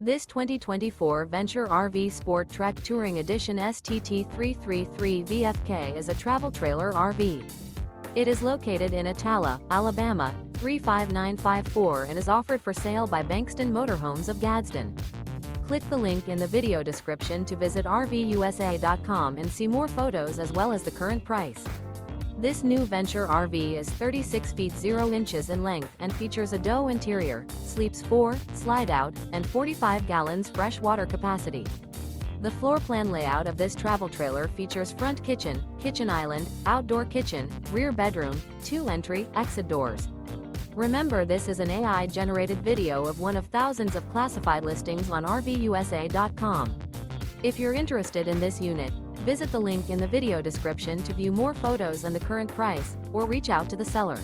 This 2024 Venture RV SportTrek Touring Edition STT333 VFK is a travel trailer RV. It is located in Attalla, Alabama, 35954 and is offered for sale by Bankston Motorhomes of Gadsden. Click the link in the video description to visit RVUSA.com and see more photos as well as the current price. This new Venture RV is 36 feet 0 inches in length and features a dough interior, sleeps 4, slide-out, and 45 gallons fresh water capacity. The floor plan layout of this travel trailer features front kitchen, kitchen island, outdoor kitchen, rear bedroom, 2 entry, exit doors. Remember, this is an AI-generated video of one of thousands of classified listings on RVUSA.com. If you're interested in this unit, visit the link in the video description to view more photos and the current price, or reach out to the seller.